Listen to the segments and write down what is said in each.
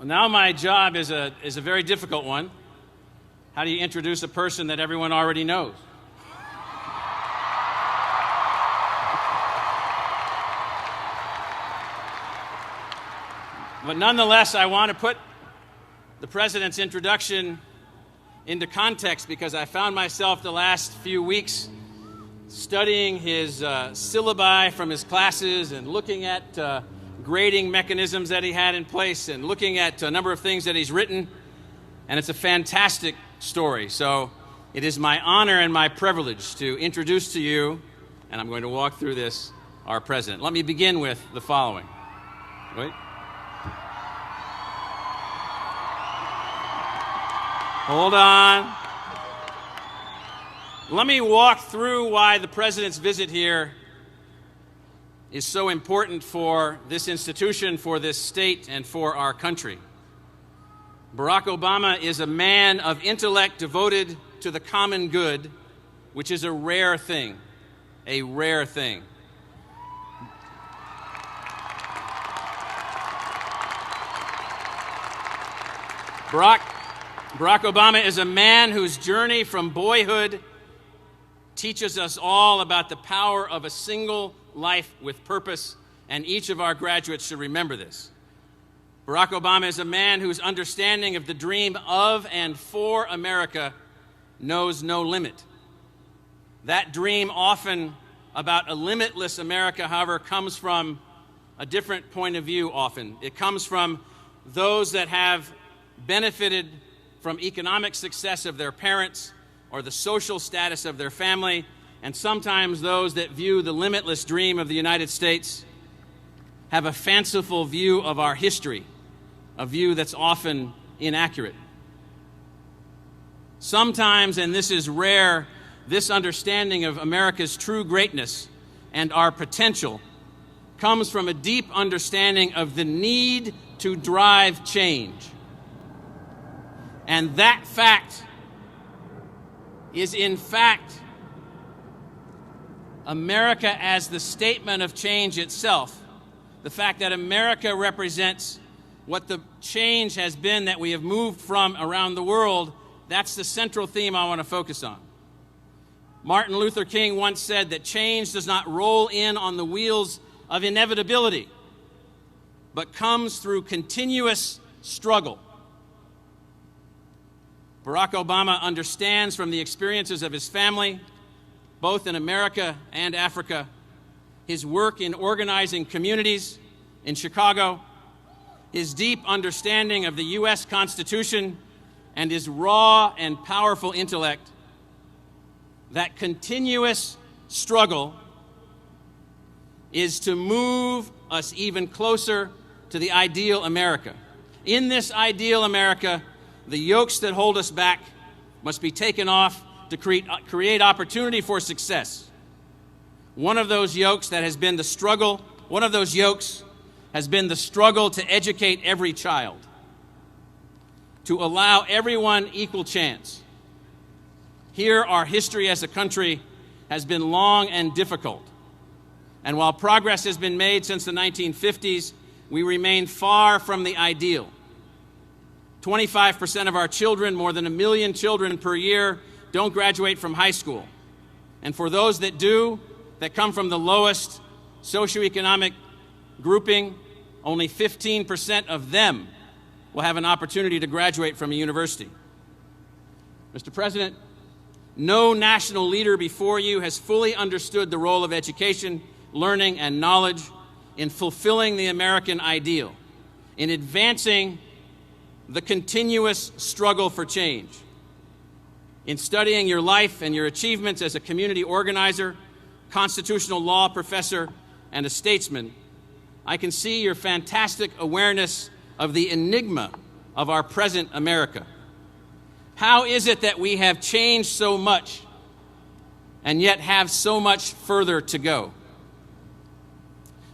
Now my job is a very difficult one. How do you introduce a person that everyone already knows? But nonetheless, I want to put the President's introduction into context because I found myself the last few weeks studying his syllabi from his classes and looking at grading mechanisms that he had in place and looking at a number of things that he's written, and it's a fantastic story. So it is my honor and my privilege to introduce to you, and I'm going to walk through this, our President. Let me begin with the following. Wait. Hold on. Let me walk through why the President's visit here is so important for this institution, for this state, and for our country. Barack Obama is a man of intellect devoted to the common good, which is a rare thing, a rare thing. Barack Obama is a man whose journey from boyhood teaches us all about the power of a single life with purpose, and each of our graduates should remember this. Barack Obama is a man whose understanding of the dream of and for America knows no limit. That dream, often about a limitless America, however, comes from a different point of view often. It comes from those that have benefited from economic success of their parents or the social status of their family, and sometimes those that view the limitless dream of the United States have a fanciful view of our history, a view that's often inaccurate. Sometimes, and this is rare, this understanding of America's true greatness and our potential comes from a deep understanding of the need to drive change. And that fact is, in fact, America as the statement of change itself. The fact that America represents what the change has been that we have moved from around the world, that's the central theme I want to focus on. Martin Luther King once said that change does not roll in on the wheels of inevitability, but comes through continuous struggle. Barack Obama understands from the experiences of his family, both in America and Africa, his work in organizing communities in Chicago, his deep understanding of the U.S. Constitution, and his raw and powerful intellect, that continuous struggle is to move us even closer to the ideal America. In this ideal America, the yokes that hold us back must be taken off to create opportunity for success. One of those yokes that has been the struggle, has been the struggle to educate every child, to allow everyone equal chance. Here, our history as a country has been long and difficult. And while progress has been made since the 1950s, we remain far from the ideal. 25% of our children, more than 1 million children per year, don't graduate from high school. And for those that do, that come from the lowest socioeconomic grouping, only 15% of them will have an opportunity to graduate from a university. Mr. President, no national leader before you has fully understood the role of education, learning, and knowledge in fulfilling the American ideal, in advancing the continuous struggle for change. In studying your life and your achievements as a community organizer, constitutional law professor, and a statesman, I can see your fantastic awareness of the enigma of our present America. How is it that we have changed so much and yet have so much further to go?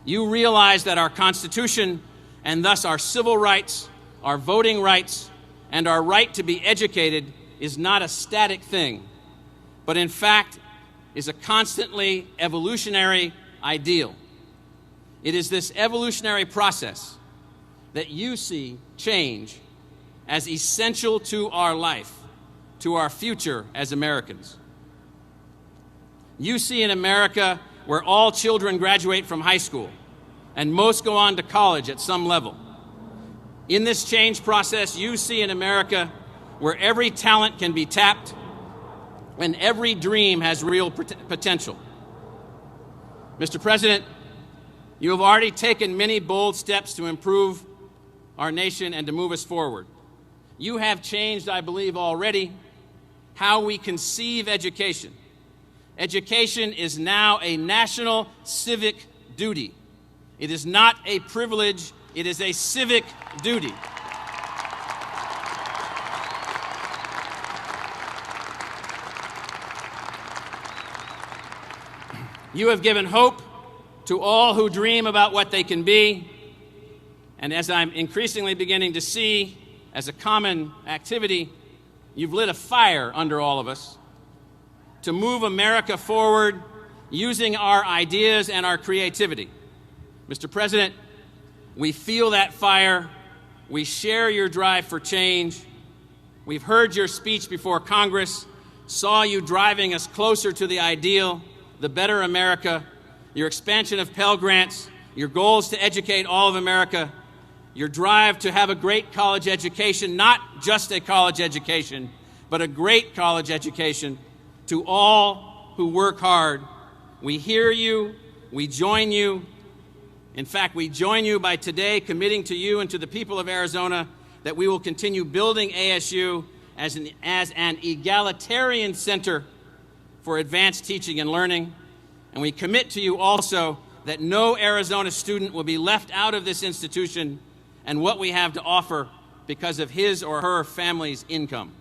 You realize that our Constitution, and thus our civil rights, our voting rights, and our right to be educated is not a static thing, but in fact is a constantly evolutionary ideal. It is this evolutionary process that you see change as essential to our life, to our future as Americans. You see an America where all children graduate from high school and most go on to college at some level. In this change process, you see an America where every talent can be tapped and every dream has real potential. Mr. President, you have already taken many bold steps to improve our nation and to move us forward. You have changed, I believe, already how we conceive education. Education is now a national civic duty. It is not a privilege, it is a civic duty. You have given hope to all who dream about what they can be, and as I'm increasingly beginning to see as a common activity, you've lit a fire under all of us to move America forward using our ideas and our creativity. Mr. President, we feel that fire. We share your drive for change. We've heard your speech before Congress, saw you driving us closer to the ideal, the better America, your expansion of Pell Grants, your goals to educate all of America, your drive to have a great college education, not just a college education, but a great college education to all who work hard. We hear you, we join you. In fact, we join you by today committing to you and to the people of Arizona that we will continue building ASU as an egalitarian center for advanced teaching and learning. And we commit to you also that no Arizona student will be left out of this institution and what we have to offer because of his or her family's income.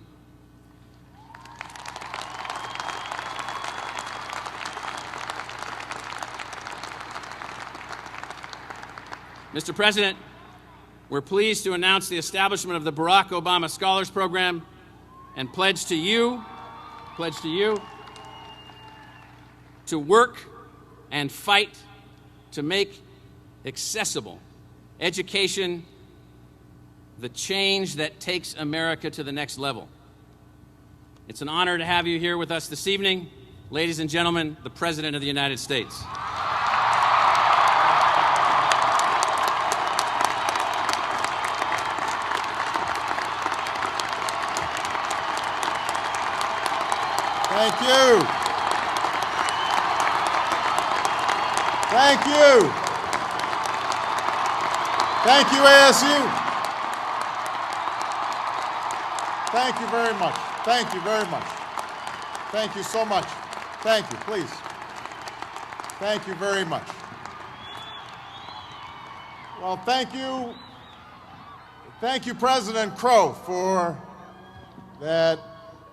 Mr. President, we're pleased to announce the establishment of the Barack Obama Scholars Program and pledge to you to work and fight to make accessible education the change that takes America to the next level. It's an honor to have you here with us this evening. Ladies and gentlemen, the President of the United States. Thank you. Thank you. Thank you, ASU. Thank you very much. Thank you very much. Thank you so much. Thank you, please. Thank you very much. Well, thank you. Thank you, President Crow, for that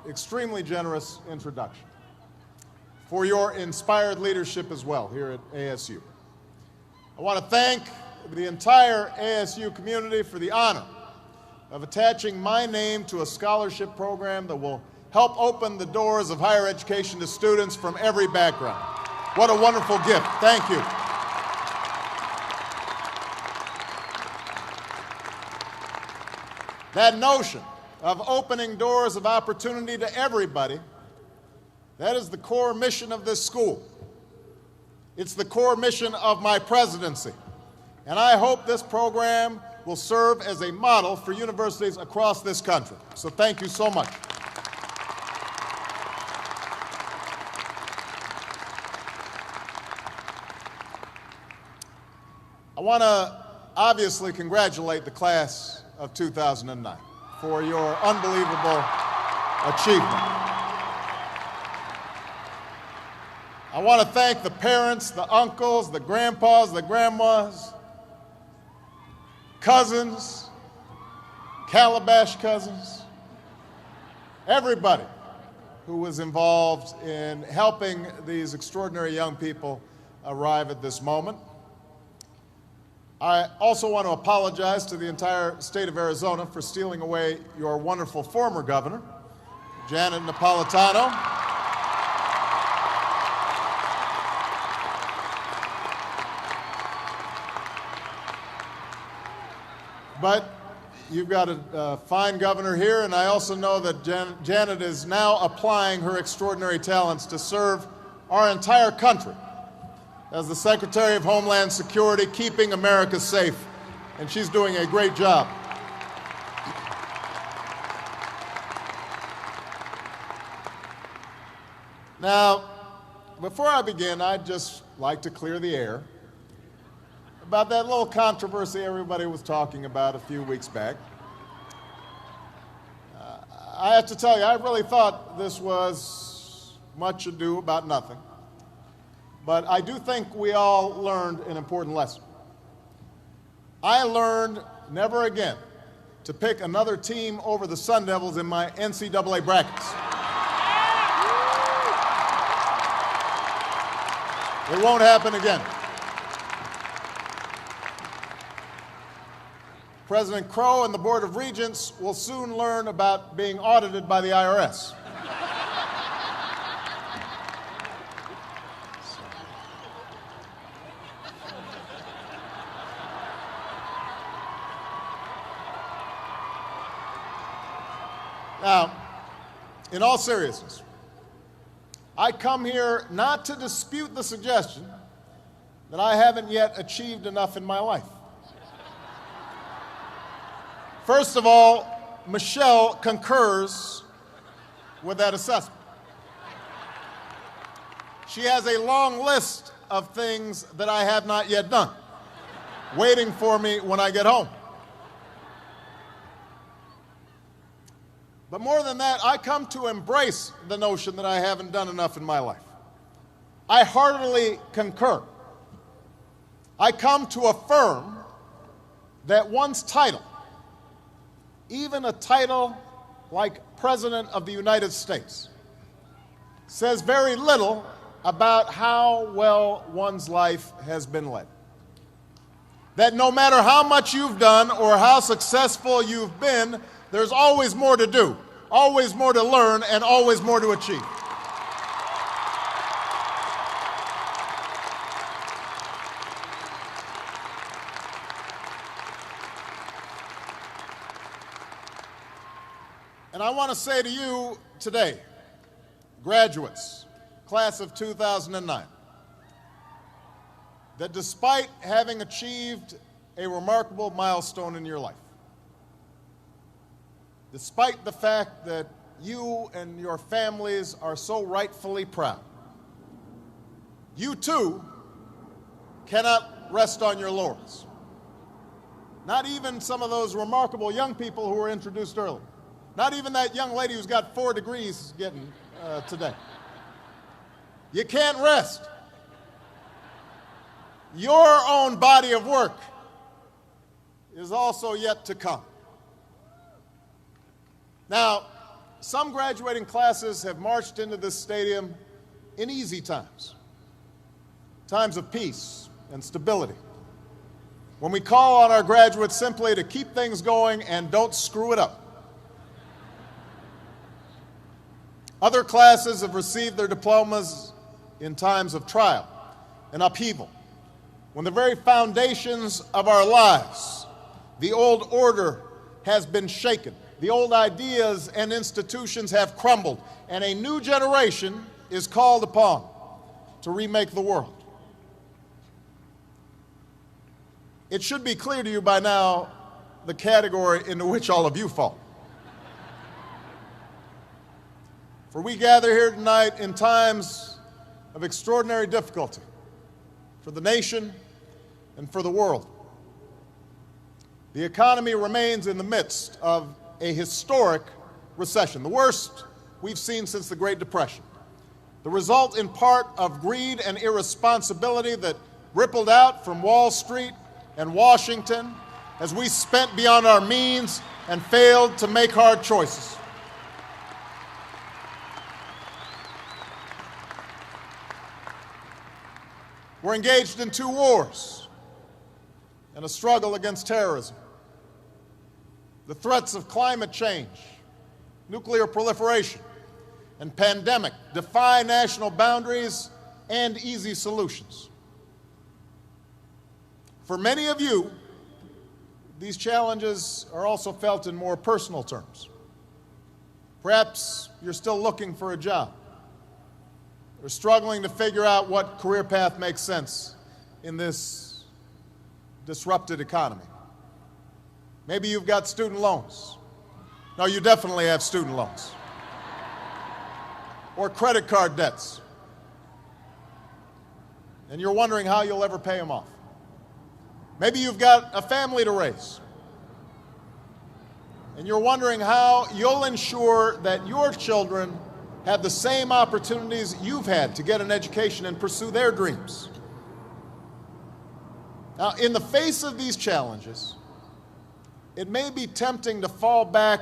extremely generous introduction, for your inspired leadership as well here at ASU. I want to thank the entire ASU community for the honor of attaching my name to a scholarship program that will help open the doors of higher education to students from every background. What a wonderful gift. Thank you. That notion of opening doors of opportunity to everybody, that is the core mission of this school. It's the core mission of my presidency. And I hope this program will serve as a model for universities across this country. So thank you so much. I want to obviously congratulate the class of 2009 for your unbelievable achievement. I want to thank the parents, the uncles, the grandpas, the grandmas, cousins, Calabash cousins, everybody who was involved in helping these extraordinary young people arrive at this moment. I also want to apologize to the entire state of Arizona for stealing away your wonderful former governor, Janet Napolitano. But you've got a fine governor here, and I also know that Janet is now applying her extraordinary talents to serve our entire country as the Secretary of Homeland Security, keeping America safe, and she's doing a great job. Now, before I begin, I'd just like to clear the air about that little controversy everybody was talking about a few weeks back. I have to tell you, I really thought this was much ado about nothing. But I do think we all learned an important lesson. I learned never again to pick another team over the Sun Devils in my NCAA brackets. It won't happen again. President Crow and the Board of Regents will soon learn about being audited by the IRS. Now, in all seriousness, I come here not to dispute the suggestion that I haven't yet achieved enough in my life. First of all, Michelle concurs with that assessment. She has a long list of things that I have not yet done, waiting for me when I get home. But more than that, I come to embrace the notion that I haven't done enough in my life. I heartily concur. I come to affirm that one's title, even a title like President of the United States, says very little about how well one's life has been led. That no matter how much you've done or how successful you've been, there's always more to do, always more to learn, and always more to achieve. And I want to say to you today, graduates, class of 2009, that despite having achieved a remarkable milestone in your life, despite the fact that you and your families are so rightfully proud, you too cannot rest on your laurels. Not even some of those remarkable young people who were introduced earlier. Not even that young lady who's got 4 degrees getting today. You can't rest. Your own body of work is also yet to come. Now, some graduating classes have marched into this stadium in easy times, times of peace and stability, when we call on our graduates simply to keep things going and don't screw it up. Other classes have received their diplomas in times of trial and upheaval, when the very foundations of our lives, the old order, has been shaken. The old ideas and institutions have crumbled, and a new generation is called upon to remake the world. It should be clear to you by now the category into which all of you fall. For we gather here tonight in times of extraordinary difficulty for the nation and for the world. The economy remains in the midst of a historic recession, the worst we've seen since the Great Depression. The result in part of greed and irresponsibility that rippled out from Wall Street and Washington as we spent beyond our means and failed to make hard choices. We're engaged in 2 wars and a struggle against terrorism. The threats of climate change, nuclear proliferation, and pandemic defy national boundaries and easy solutions. For many of you, these challenges are also felt in more personal terms. Perhaps you're still looking for a job, or struggling to figure out what career path makes sense in this disrupted economy. Maybe you've got student loans. No, you definitely have student loans. Or credit card debts. And you're wondering how you'll ever pay them off. Maybe you've got a family to raise. And you're wondering how you'll ensure that your children have the same opportunities you've had to get an education and pursue their dreams. Now, in the face of these challenges, it may be tempting to fall back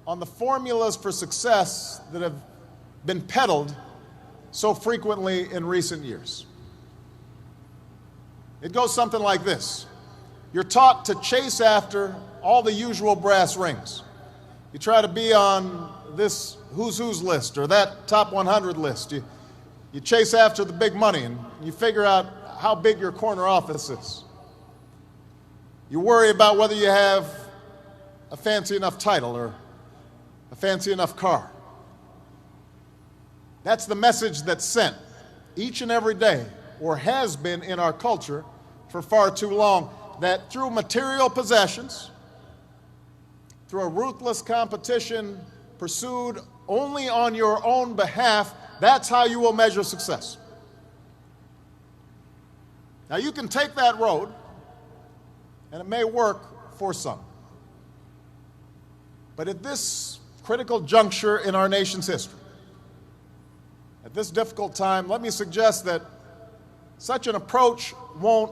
on the formulas for success that have been peddled so frequently in recent years. It goes something like this. You're taught to chase after all the usual brass rings. You try to be on this who's who's list or that top 100 list. You chase after the big money and you figure out how big your corner office is. You worry about whether you have a fancy enough title or a fancy enough car. That's the message that's sent each and every day, or has been in our culture for far too long, that through material possessions, through a ruthless competition pursued only on your own behalf, that's how you will measure success. Now, you can take that road, and it may work for some. But at this critical juncture in our nation's history, at this difficult time, let me suggest that such an approach won't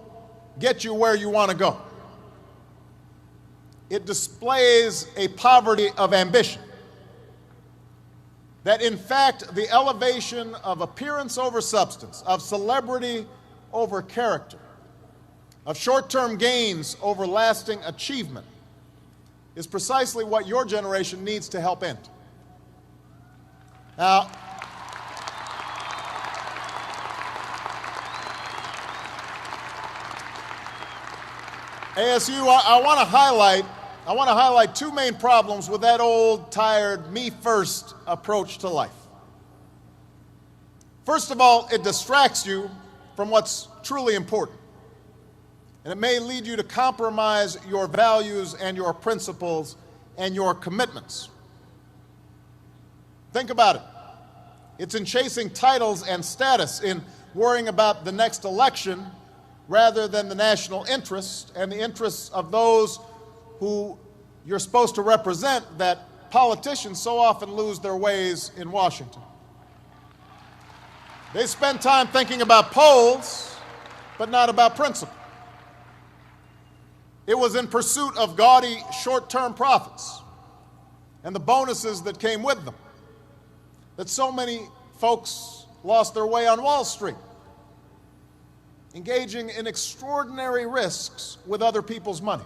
get you where you want to go. It displays a poverty of ambition. That in fact, the elevation of appearance over substance, of celebrity over character, of short-term gains over lasting achievement, is precisely what your generation needs to help end. Now, ASU, I want to highlight two main problems with that old, tired, me-first approach to life. First of all, it distracts you from what's truly important. And it may lead you to compromise your values and your principles and your commitments. Think about it. It's in chasing titles and status, in worrying about the next election, rather than the national interest and the interests of those who you're supposed to represent, that politicians so often lose their ways in Washington. They spend time thinking about polls, but not about principle. It was in pursuit of gaudy short-term profits and the bonuses that came with them that so many folks lost their way on Wall Street, engaging in extraordinary risks with other people's money.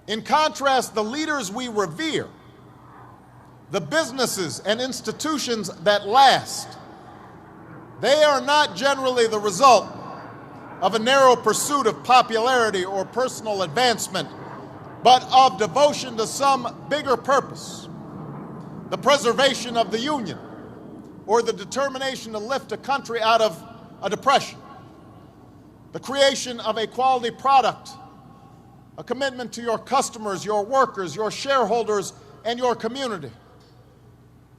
In contrast, the leaders we revere, the businesses and institutions that last, they are not generally the result of a narrow pursuit of popularity or personal advancement, but of devotion to some bigger purpose, the preservation of the Union, or the determination to lift a country out of a depression, the creation of a quality product, a commitment to your customers, your workers, your shareholders, and your community,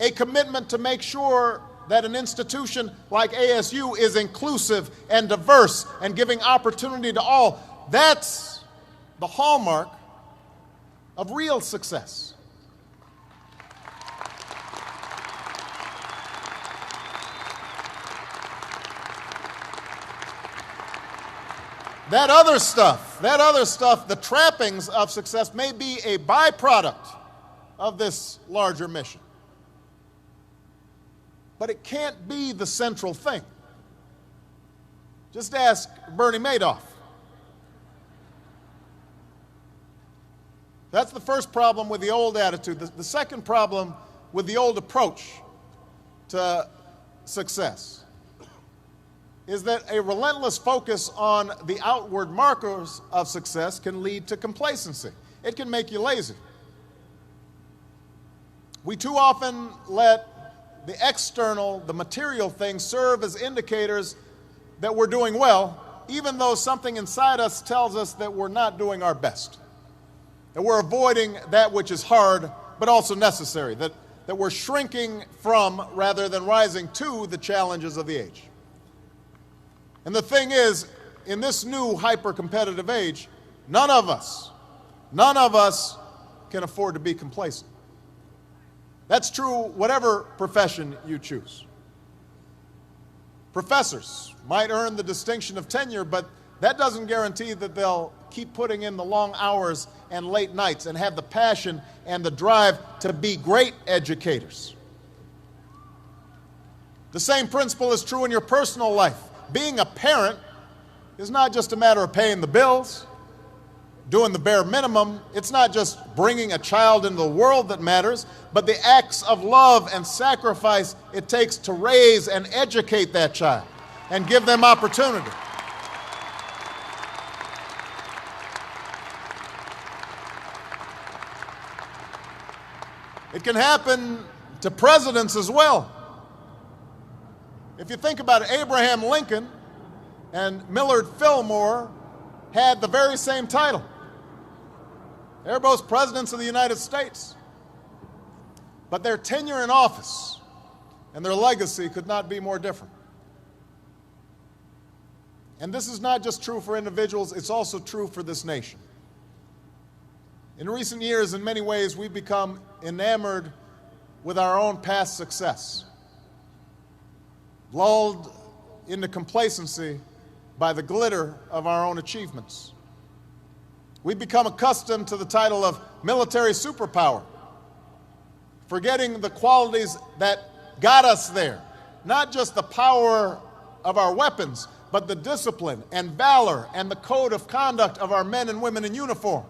a commitment to make sure that an institution like ASU is inclusive and diverse and giving opportunity to all. That's the hallmark of real success. That other stuff, the trappings of success, may be a byproduct of this larger mission. But it can't be the central thing. Just ask Bernie Madoff. That's the first problem with the old attitude. The second problem with the old approach to success is that a relentless focus on the outward markers of success can lead to complacency. It can make you lazy. We too often let the external, the material things serve as indicators that we're doing well, even though something inside us tells us that we're not doing our best, that we're avoiding that which is hard but also necessary, that we're shrinking from rather than rising to the challenges of the age. And the thing is, in this new hyper-competitive age, none of us can afford to be complacent. That's true whatever profession you choose. Professors might earn the distinction of tenure, but that doesn't guarantee that they'll keep putting in the long hours and late nights and have the passion and the drive to be great educators. The same principle is true in your personal life. Being a parent is not just a matter of paying the bills, doing the bare minimum. It's not just bringing a child into the world that matters, but the acts of love and sacrifice it takes to raise and educate that child and give them opportunity. It can happen to presidents as well. If you think about it, Abraham Lincoln and Millard Fillmore had the very same title. They're both presidents of the United States. But their tenure in office and their legacy could not be more different. And this is not just true for individuals, it's also true for this nation. In recent years, in many ways, we've become enamored with our own past success, lulled into complacency by the glitter of our own achievements. We've become accustomed to the title of military superpower, forgetting the qualities that got us there, not just the power of our weapons, but the discipline and valor and the code of conduct of our men and women in uniform.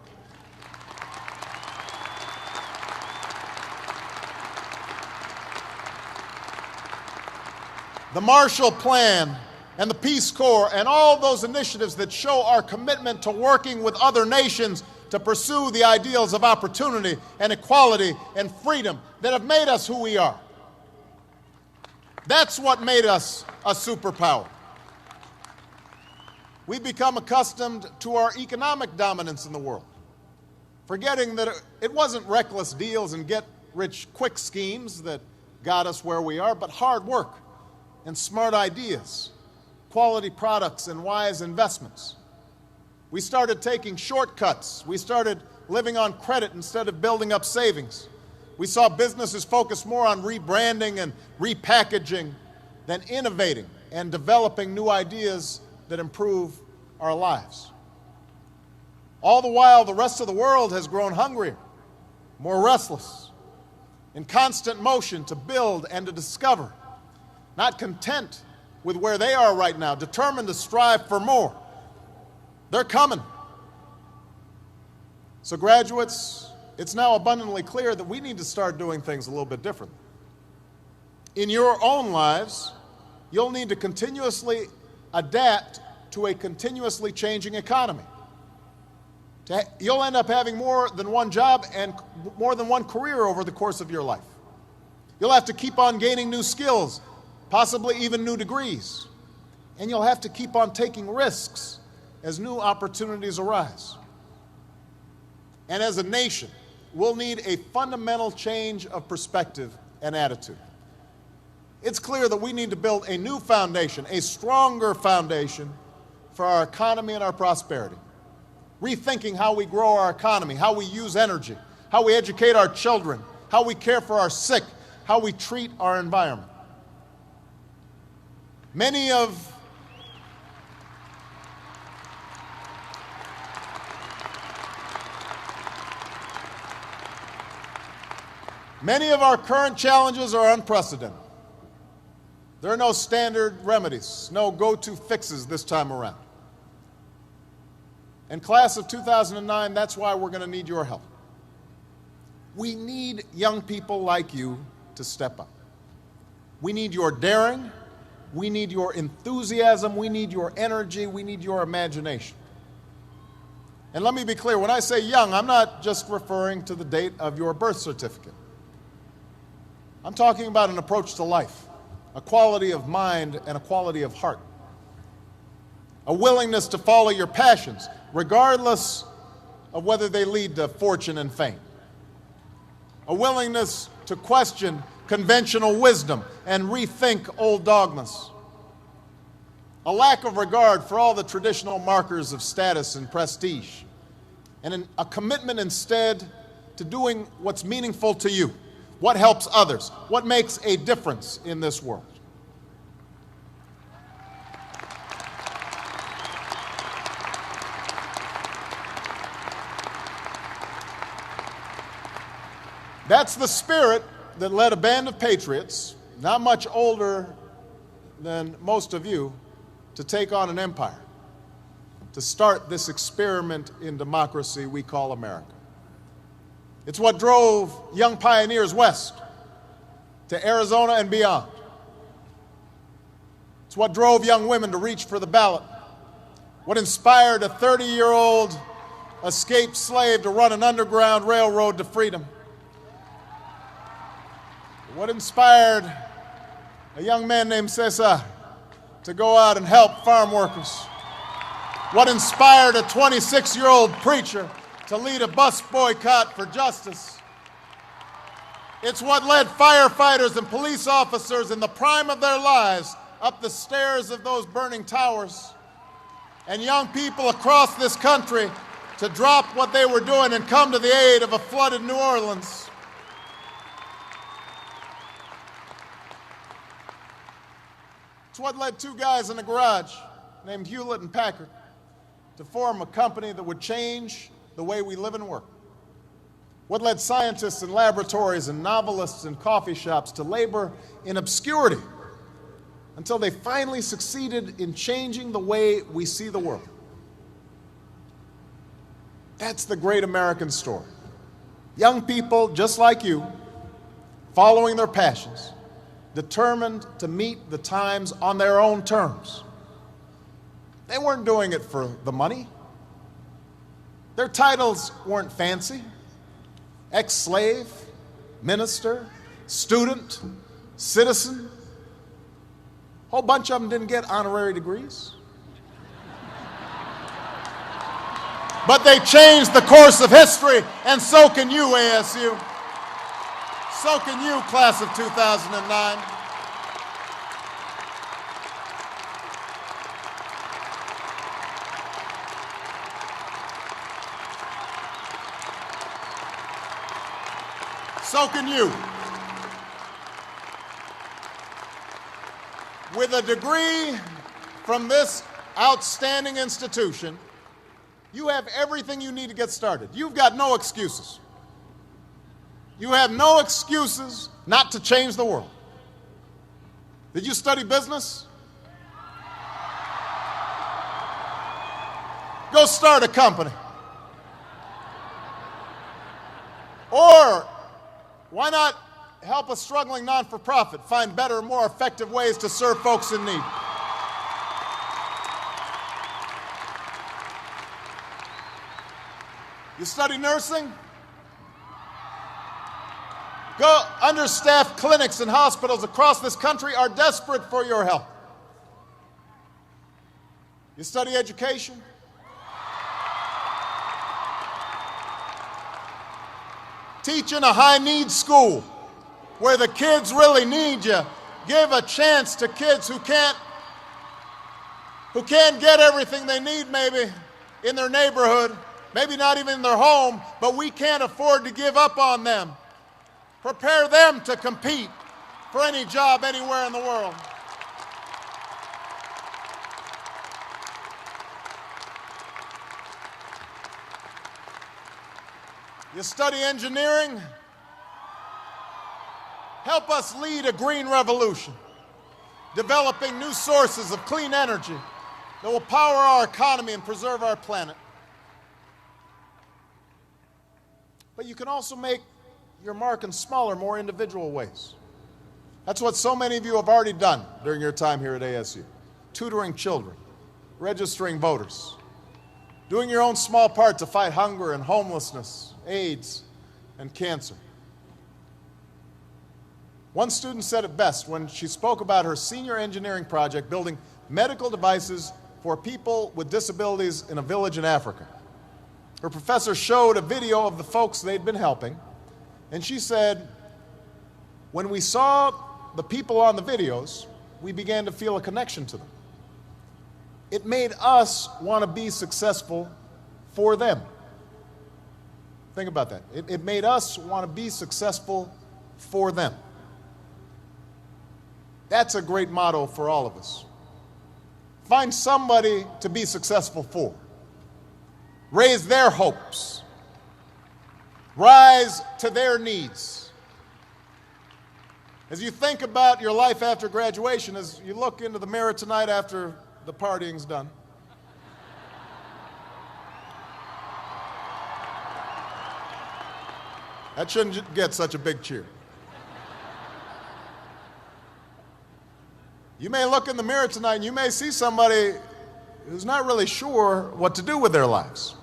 The Marshall Plan and the Peace Corps and all those initiatives that show our commitment to working with other nations to pursue the ideals of opportunity and equality and freedom that have made us who we are. That's what made us a superpower. We've become accustomed to our economic dominance in the world, forgetting that it wasn't reckless deals and get-rich-quick schemes that got us where we are, but hard work and smart ideas, quality products and wise investments. We started taking shortcuts. We started living on credit instead of building up savings. We saw businesses focus more on rebranding and repackaging than innovating and developing new ideas that improve our lives. All the while, the rest of the world has grown hungrier, more restless, in constant motion to build and to discover, not content with where they are right now, determined to strive for more. They're coming. So graduates, it's now abundantly clear that we need to start doing things a little bit differently. In your own lives, you'll need to continuously adapt to a continuously changing economy. You'll end up having more than one job and more than one career over the course of your life. You'll have to keep on gaining new skills, possibly even new degrees. And you'll have to keep on taking risks as new opportunities arise. And as a nation, we'll need a fundamental change of perspective and attitude. It's clear that we need to build a new foundation, a stronger foundation for our economy and our prosperity. Rethinking how we grow our economy, how we use energy, how we educate our children, how we care for our sick, how we treat our environment. Many of our current challenges are unprecedented. There are no standard remedies, no go-to fixes this time around. And class of 2009, that's why we're going to need your help. We need young people like you to step up. We need your daring, We need your enthusiasm. We need your energy. We need your imagination. And let me be clear, when I say young, I'm not just referring to the date of your birth certificate. I'm talking about an approach to life, a quality of mind and a quality of heart, a willingness to follow your passions, regardless of whether they lead to fortune and fame, a willingness to question conventional wisdom and rethink old dogmas, a lack of regard for all the traditional markers of status and prestige, and a commitment instead to doing what's meaningful to you, what helps others, what makes a difference in this world. That's the spirit that led a band of patriots, not much older than most of you, to take on an empire, to start this experiment in democracy we call America. It's what drove young pioneers west to Arizona and beyond. It's what drove young women to reach for the ballot, what inspired a 30-year-old escaped slave to run an underground railroad to freedom, what inspired a young man named Cesar to go out and help farm workers, what inspired a 26-year-old preacher to lead a bus boycott for justice. It's what led firefighters and police officers in the prime of their lives up the stairs of those burning towers, and young people across this country to drop what they were doing and come to the aid of a flooded New Orleans. It's what led two guys in a garage named Hewlett and Packard to form a company that would change the way we live and work. What led scientists in laboratories and novelists in coffee shops to labor in obscurity until they finally succeeded in changing the way we see the world. That's the great American story. Young people just like you, following their passions, determined to meet the times on their own terms. They weren't doing it for the money. Their titles weren't fancy. Ex-slave, minister, student, citizen. A whole bunch of them didn't get honorary degrees. But they changed the course of history, and so can you, ASU. So can you, class of 2009. So can you. With a degree from this outstanding institution, you have everything you need to get started. You've got no excuses. You have no excuses not to change the world. Did you study business? Go start a company. Or why not help a struggling non-for-profit find better, more effective ways to serve folks in need? You study nursing? Go. Understaffed clinics and hospitals across this country are desperate for your help. You study education? Teach in a high-need school where the kids really need you. Give a chance to kids who can't get everything they need maybe in their neighborhood, maybe not even in their home, but we can't afford to give up on them. Prepare them to compete for any job anywhere in the world. You study engineering? Help us lead a green revolution, developing new sources of clean energy that will power our economy and preserve our planet. But you can also make your mark in smaller, more individual ways. That's what so many of you have already done during your time here at ASU. Tutoring children, registering voters, doing your own small part to fight hunger and homelessness, AIDS, and cancer. One student said it best when she spoke about her senior engineering project building medical devices for people with disabilities in a village in Africa. Her professor showed a video of the folks they'd been helping, and she said, when we saw the people on the videos, we began to feel a connection to them. It made us want to be successful for them. Think about that. It made us want to be successful for them. That's a great motto for all of us. Find somebody to be successful for. Raise their hopes. Rise to their needs. As you think about your life after graduation, as you look into the mirror tonight after the partying's done, that shouldn't get such a big cheer. You may look in the mirror tonight and you may see somebody who's not really sure what to do with their lives.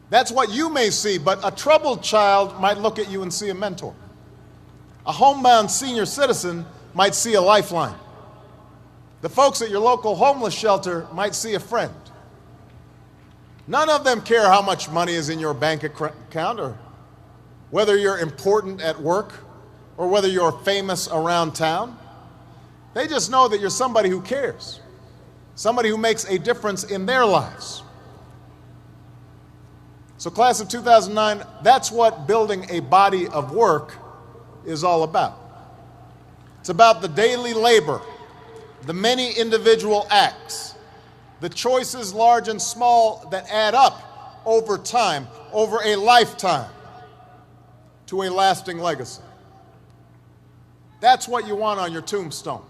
That's what you may see, but a troubled child might look at you and see a mentor. A homebound senior citizen might see a lifeline. The folks at your local homeless shelter might see a friend. None of them care how much money is in your bank account or whether you're important at work or whether you're famous around town. They just know that you're somebody who cares, somebody who makes a difference in their lives. So class of 2009, that's what building a body of work is all about. It's about the daily labor, the many individual acts, the choices large and small that add up over time, over a lifetime, to a lasting legacy. That's what you want on your tombstone.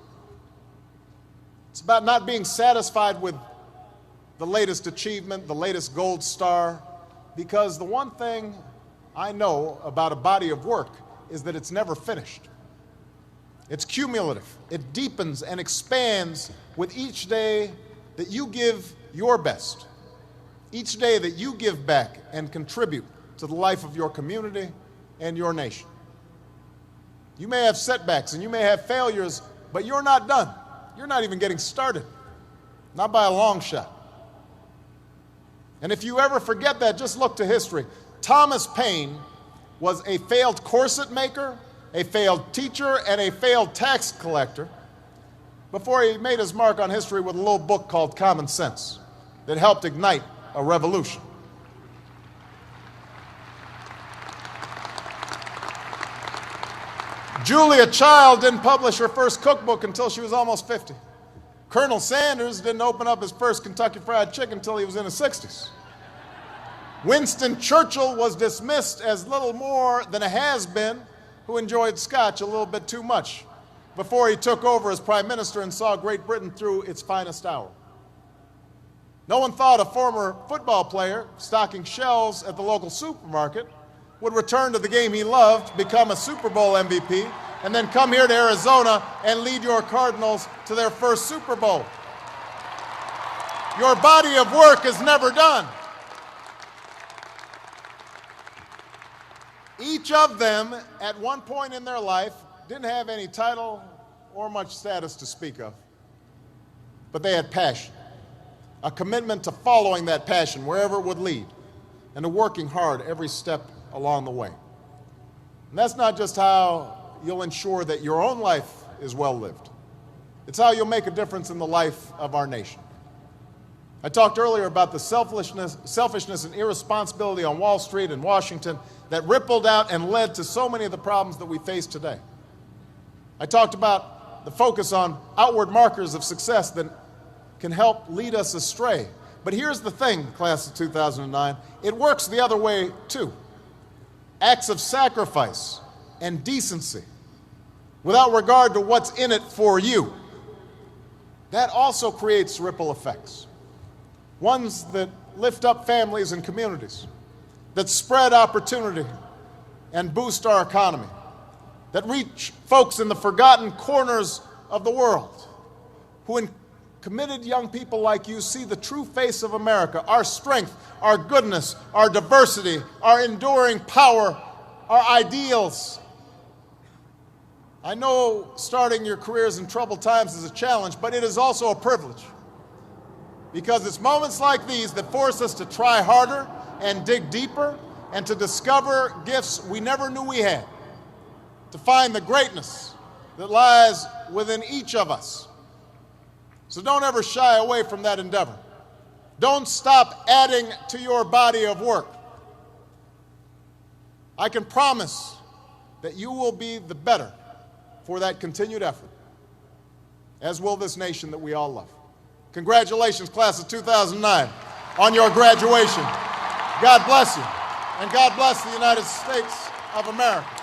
It's about not being satisfied with the latest achievement, the latest gold star, because the one thing I know about a body of work is that it's never finished. It's cumulative. It deepens and expands with each day that you give your best, each day that you give back and contribute to the life of your community and your nation. You may have setbacks and you may have failures, but you're not done. You're not even getting started, not by a long shot. And if you ever forget that, just look to history. Thomas Paine was a failed corset maker, a failed teacher, and a failed tax collector before he made his mark on history with a little book called Common Sense that helped ignite a revolution. Julia Child didn't publish her first cookbook until she was almost 50. Colonel Sanders didn't open up his first Kentucky Fried Chicken until he was in his 60s. Winston Churchill was dismissed as little more than a has-been who enjoyed scotch a little bit too much before he took over as prime minister and saw Great Britain through its finest hour. No one thought a former football player stocking shelves at the local supermarket would return to the game he loved, become a Super Bowl MVP, and then come here to Arizona and lead your Cardinals to their first Super Bowl. Your body of work is never done. Each of them, at one point in their life, didn't have any title or much status to speak of, but they had passion, a commitment to following that passion wherever it would lead, and to working hard every step along the way. And that's not just how you'll ensure that your own life is well lived. It's how you'll make a difference in the life of our nation. I talked earlier about the selfishness and irresponsibility on Wall Street and Washington that rippled out and led to so many of the problems that we face today. I talked about the focus on outward markers of success that can help lead us astray. But here's the thing, class of 2009, it works the other way too. Acts of sacrifice and decency, without regard to what's in it for you, that also creates ripple effects. Ones that lift up families and communities, that spread opportunity and boost our economy, that reach folks in the forgotten corners of the world, who in committed young people like you see the true face of America, our strength, our goodness, our diversity, our enduring power, our ideals. I know starting your careers in troubled times is a challenge, but it is also a privilege, because it's moments like these that force us to try harder and dig deeper and to discover gifts we never knew we had, to find the greatness that lies within each of us. So don't ever shy away from that endeavor. Don't stop adding to your body of work. I can promise that you will be the better for that continued effort, as will this nation that we all love. Congratulations, class of 2009, on your graduation. God bless you, and God bless the United States of America.